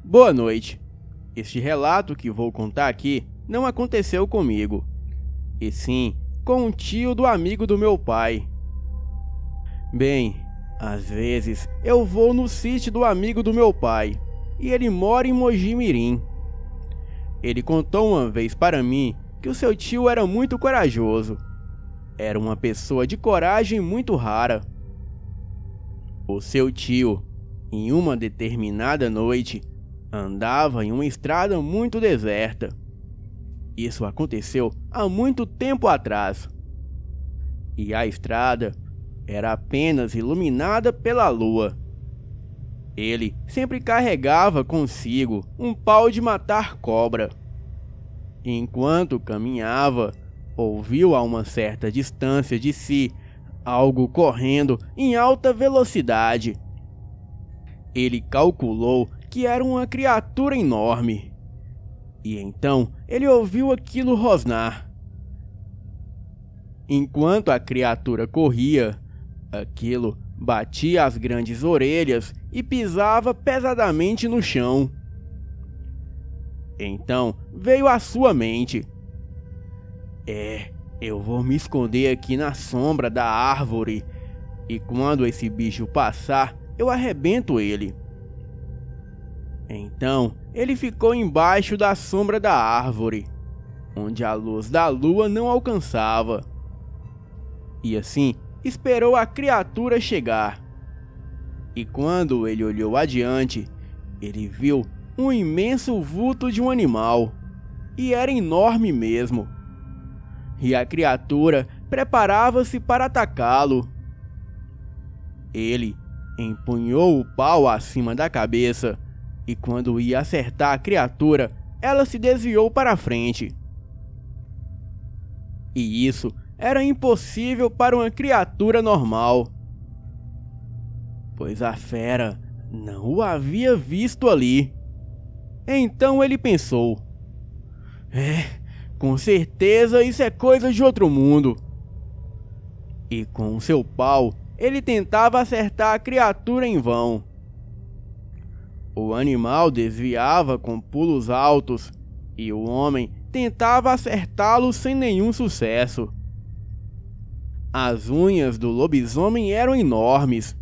Boa noite. Este relato que vou contar aqui não aconteceu comigo, e sim com um tio do amigo do meu pai. Bem, às vezes eu vou no sítio do amigo do meu pai, e ele mora em Mogi Mirim. Ele contou uma vez para mim que o seu tio era muito corajoso. Era uma pessoa de coragem muito rara. O seu tio, em uma determinada noite, andava em uma estrada muito deserta. Isso aconteceu há muito tempo atrás. E a estrada era apenas iluminada pela lua. Ele sempre carregava consigo um pau de matar cobra. Enquanto caminhava, ouviu a uma certa distância de si algo correndo em alta velocidade. Ele calculou que era uma criatura enorme. E então ele ouviu aquilo rosnar. Enquanto a criatura corria, aquilo batia as grandes orelhas e pisava pesadamente no chão. Então veio à sua mente: eu vou me esconder aqui na sombra da árvore, e quando esse bicho passar, eu arrebento ele. Então ele ficou embaixo da sombra da árvore, onde a luz da lua não alcançava. E assim esperou a criatura chegar. E quando ele olhou adiante, ele viu um imenso vulto de um animal, e era enorme mesmo. E a criatura preparava-se para atacá-lo. Ele empunhou o pau acima da cabeça, e quando ia acertar a criatura, ela se desviou para a frente. E isso era impossível para uma criatura normal, pois a fera não o havia visto ali. Então ele pensou: com certeza isso é coisa de outro mundo. E com o seu pau, ele tentava acertar a criatura em vão. O animal desviava com pulos altos, e o homem tentava acertá-lo sem nenhum sucesso. As unhas do lobisomem eram enormes,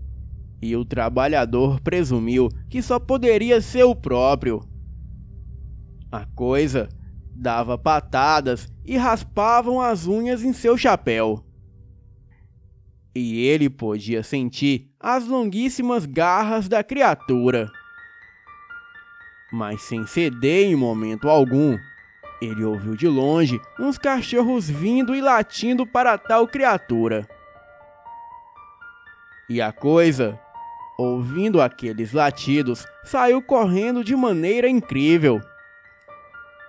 e o trabalhador presumiu que só poderia ser o próprio. A coisa dava patadas e raspavam as unhas em seu chapéu. E ele podia sentir as longuíssimas garras da criatura. Mas sem ceder em momento algum, ele ouviu de longe uns cachorros vindo e latindo para tal criatura. E a coisa, ouvindo aqueles latidos, saiu correndo de maneira incrível.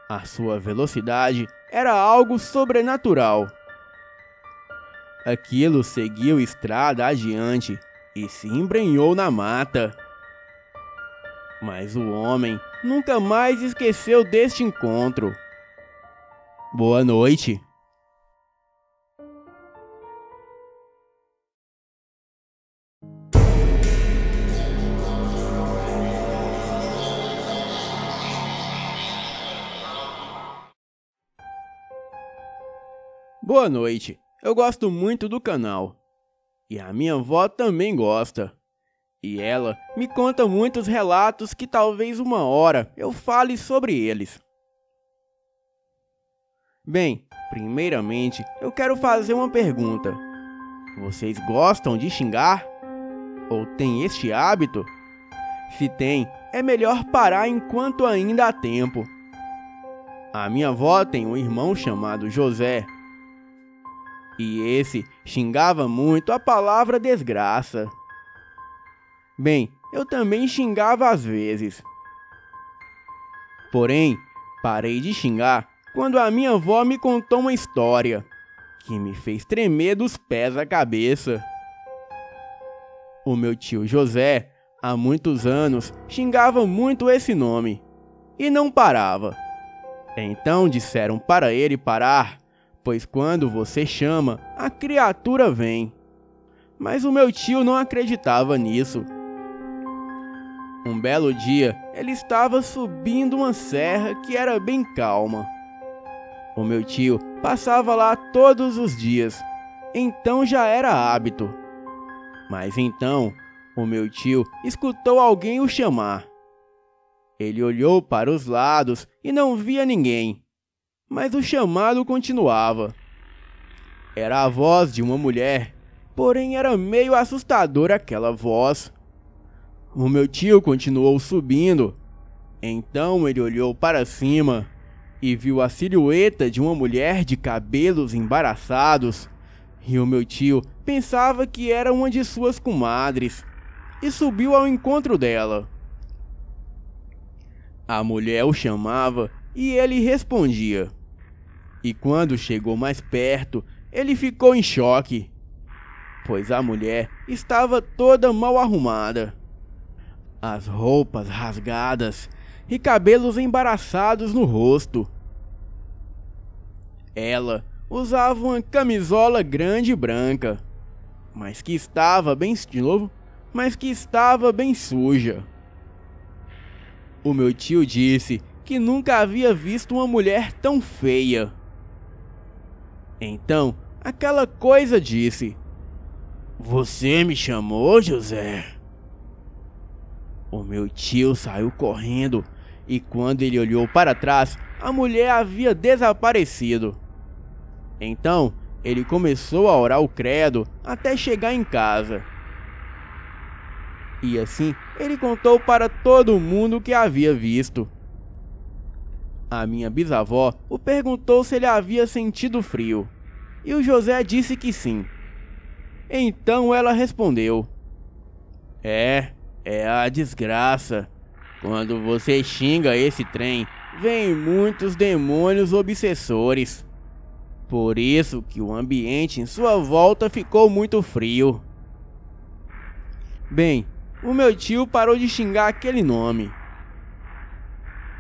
A sua velocidade era algo sobrenatural. Aquilo seguiu estrada adiante e se embrenhou na mata. Mas o homem nunca mais esqueceu deste encontro. Boa noite. Boa noite. Eu gosto muito do canal. E a minha avó também gosta. E ela me conta muitos relatos que talvez uma hora eu fale sobre eles. Bem, primeiramente eu quero fazer uma pergunta. Vocês gostam de xingar? Ou têm este hábito? Se tem, é melhor parar enquanto ainda há tempo. A minha avó tem um irmão chamado José. E esse xingava muito a palavra desgraça. Bem, eu também xingava às vezes. Porém, parei de xingar quando a minha avó me contou uma história que me fez tremer dos pés à cabeça. O meu tio José, há muitos anos, xingava muito esse nome e não parava. Então disseram para ele parar, pois quando você chama, a criatura vem. Mas o meu tio não acreditava nisso. Um belo dia, ele estava subindo uma serra que era bem calma. O meu tio passava lá todos os dias, então já era hábito. Mas então, o meu tio escutou alguém o chamar. Ele olhou para os lados e não via ninguém, mas o chamado continuava. Era a voz de uma mulher, porém era meio assustadora aquela voz. O meu tio continuou subindo. Então ele olhou para cima e viu a silhueta de uma mulher de cabelos embaraçados. E o meu tio pensava que era uma de suas comadres e subiu ao encontro dela. A mulher o chamava e ele respondia. E quando chegou mais perto, ele ficou em choque, pois a mulher estava toda mal arrumada. As roupas rasgadas e cabelos embaraçados no rosto. Ela usava uma camisola grande e branca, mas que estava bem suja. O meu tio disse que nunca havia visto uma mulher tão feia. Então, aquela coisa disse: "Você me chamou, José?" O meu tio saiu correndo e quando ele olhou para trás, a mulher havia desaparecido. Então, ele começou a orar o credo até chegar em casa. E assim, ele contou para todo mundo o que havia visto. A minha bisavó o perguntou se ele havia sentido frio, e o José disse que sim. Então ela respondeu: É a desgraça. Quando você xinga esse trem, vem muitos demônios obsessores. Por isso que o ambiente em sua volta ficou muito frio." Bem, o meu tio parou de xingar aquele nome.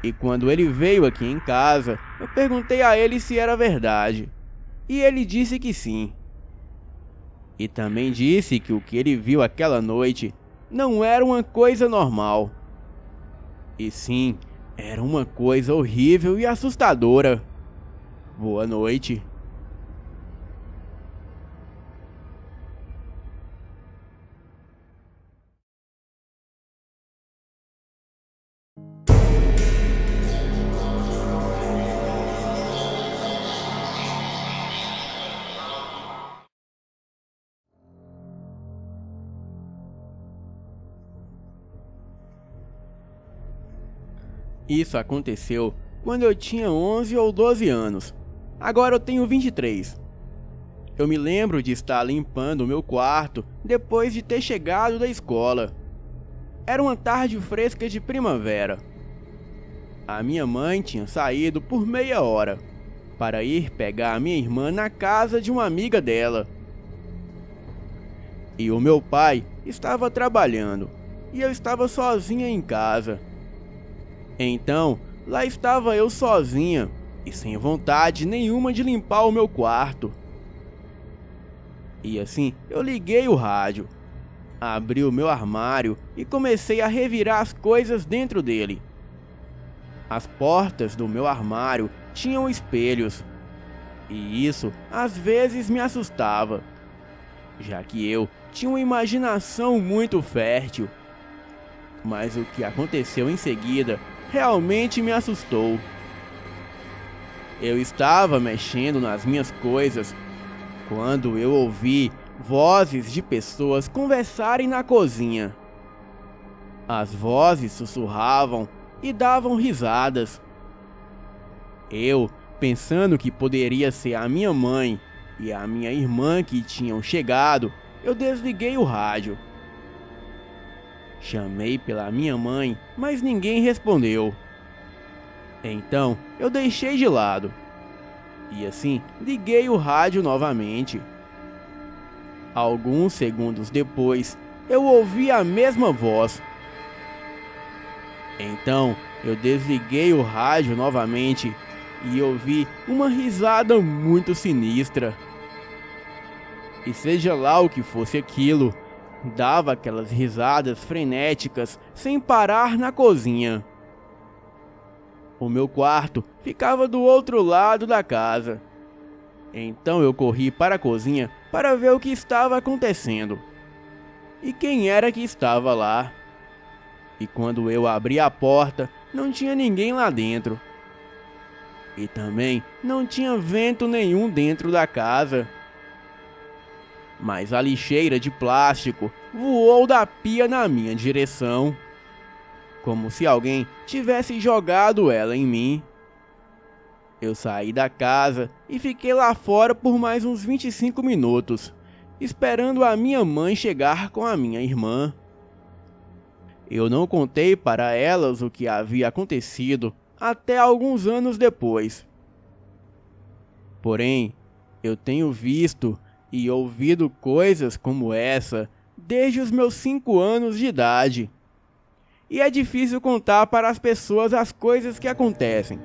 E quando ele veio aqui em casa, eu perguntei a ele se era verdade. E ele disse que sim. E também disse que o que ele viu aquela noite não era uma coisa normal. E sim, era uma coisa horrível e assustadora. Boa noite. Isso aconteceu quando eu tinha 11 ou 12 anos. Agora eu tenho 23. Eu me lembro de estar limpando o meu quarto depois de ter chegado da escola. Era uma tarde fresca de primavera. A minha mãe tinha saído por meia hora para ir pegar a minha irmã na casa de uma amiga dela. E o meu pai estava trabalhando e eu estava sozinha em casa. Então, lá estava eu sozinha e sem vontade nenhuma de limpar o meu quarto. E assim, eu liguei o rádio, abri o meu armário e comecei a revirar as coisas dentro dele. As portas do meu armário tinham espelhos, e isso às vezes me assustava, já que eu tinha uma imaginação muito fértil. Mas o que aconteceu em seguida realmente me assustou. Eu estava mexendo nas minhas coisas quando eu ouvi vozes de pessoas conversarem na cozinha. As vozes sussurravam e davam risadas. Eu, pensando que poderia ser a minha mãe e a minha irmã que tinham chegado, eu desliguei o rádio. Chamei pela minha mãe, mas ninguém respondeu. Então, eu deixei de lado. E assim, liguei o rádio novamente. Alguns segundos depois, eu ouvi a mesma voz. Então, eu desliguei o rádio novamente e ouvi uma risada muito sinistra. E seja lá o que fosse aquilo, dava aquelas risadas frenéticas sem parar na cozinha. O meu quarto ficava do outro lado da casa. Então eu corri para a cozinha para ver o que estava acontecendo. E quem era que estava lá? E quando eu abri a porta, não tinha ninguém lá dentro. E também não tinha vento nenhum dentro da casa. Mas a lixeira de plástico voou da pia na minha direção, como se alguém tivesse jogado ela em mim. Eu saí da casa e fiquei lá fora por mais uns 25 minutos, esperando a minha mãe chegar com a minha irmã. Eu não contei para elas o que havia acontecido até alguns anos depois. Porém, eu tenho visto e ouvido coisas como essa desde os meus 5 anos de idade. E é difícil contar para as pessoas as coisas que acontecem,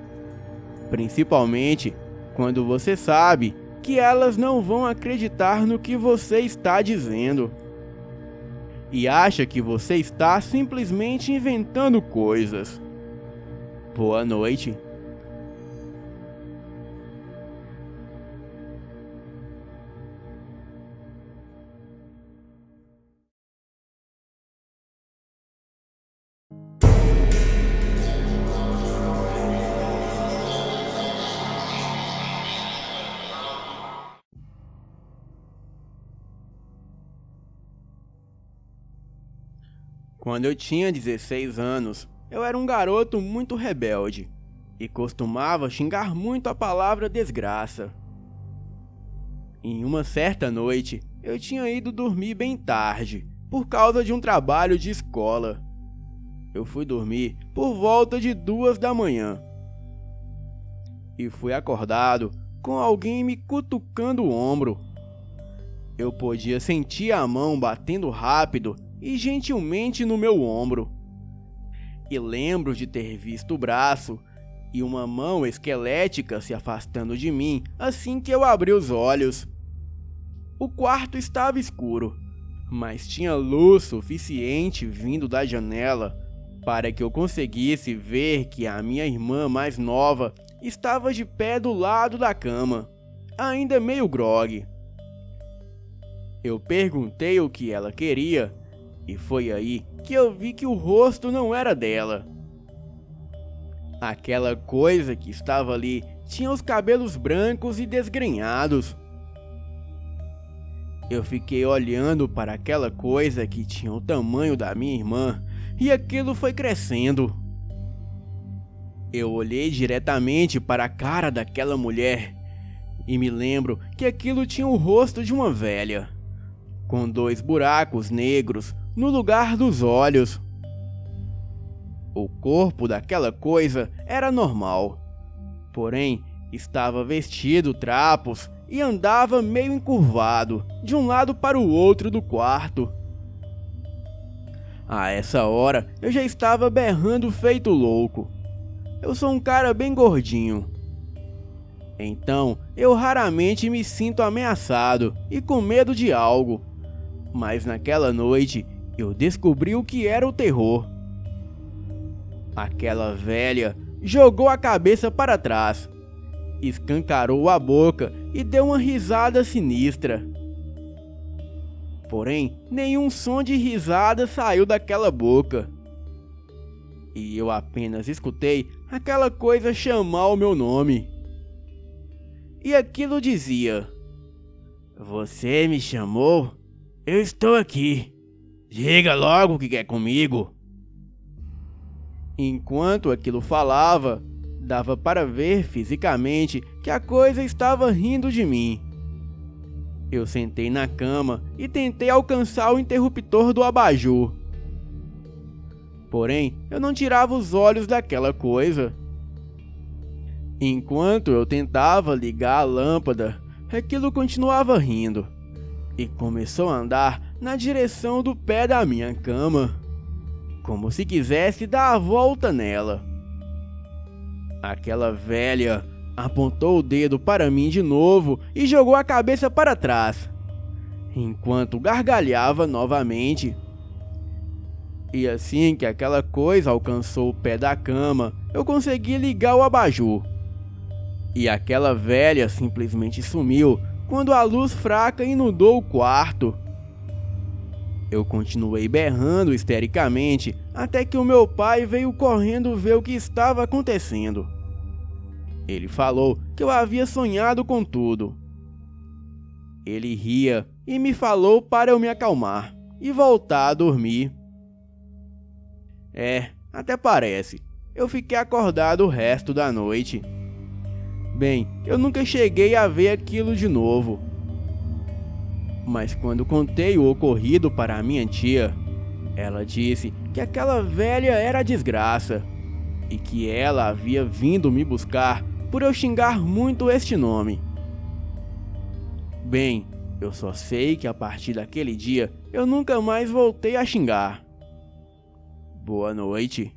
principalmente quando você sabe que elas não vão acreditar no que você está dizendo e acha que você está simplesmente inventando coisas. Boa noite. Quando eu tinha 16 anos, eu era um garoto muito rebelde e costumava xingar muito a palavra desgraça. Em uma certa noite, eu tinha ido dormir bem tarde, por causa de um trabalho de escola. Eu fui dormir por volta de 2 da manhã. E fui acordado com alguém me cutucando o ombro. Eu podia sentir a mão batendo rápido e gentilmente no meu ombro. E lembro de ter visto o braço e uma mão esquelética se afastando de mim assim que eu abri os olhos. O quarto estava escuro, mas tinha luz suficiente vindo da janela para que eu conseguisse ver que a minha irmã mais nova estava de pé do lado da cama, ainda meio grogue. Eu perguntei o que ela queria e foi aí que eu vi que o rosto não era dela. Aquela coisa que estava ali tinha os cabelos brancos e desgrenhados. Eu fiquei olhando para aquela coisa que tinha o tamanho da minha irmã e aquilo foi crescendo. Eu olhei diretamente para a cara daquela mulher e me lembro que aquilo tinha o rosto de uma velha, com 2 buracos negros no lugar dos olhos. O corpo daquela coisa era normal, porém estava vestido trapos e andava meio encurvado de um lado para o outro do quarto. A essa hora eu já estava berrando feito louco. Eu sou um cara bem gordinho, então eu raramente me sinto ameaçado e com medo de algo, mas naquela noite eu descobri o que era o terror. Aquela velha jogou a cabeça para trás, escancarou a boca e deu uma risada sinistra. Porém, nenhum som de risada saiu daquela boca. E eu apenas escutei aquela coisa chamar o meu nome. E aquilo dizia: "Você me chamou? Eu estou aqui. Diga logo o que quer comigo." Enquanto aquilo falava, dava para ver fisicamente que a coisa estava rindo de mim. Eu sentei na cama e tentei alcançar o interruptor do abajur. Porém, eu não tirava os olhos daquela coisa. Enquanto eu tentava ligar a lâmpada, aquilo continuava rindo e começou a andar na direção do pé da minha cama, como se quisesse dar a volta nela. Aquela velha apontou o dedo para mim de novo e jogou a cabeça para trás. enquanto gargalhava novamente. E assim que aquela coisa alcançou o pé da cama, eu consegui ligar o abajur. E aquela velha simplesmente sumiu quando a luz fraca inundou o quarto. Eu continuei berrando histericamente até que o meu pai veio correndo ver o que estava acontecendo. Ele falou que eu havia sonhado com tudo. Ele ria e me falou para eu me acalmar e voltar a dormir. Até parece. Eu fiquei acordado o resto da noite. Bem, eu nunca cheguei a ver aquilo de novo. Mas quando contei o ocorrido para a minha tia, ela disse que aquela velha era desgraça e que ela havia vindo me buscar por eu xingar muito este nome. Bem, eu só sei que a partir daquele dia eu nunca mais voltei a xingar. Boa noite.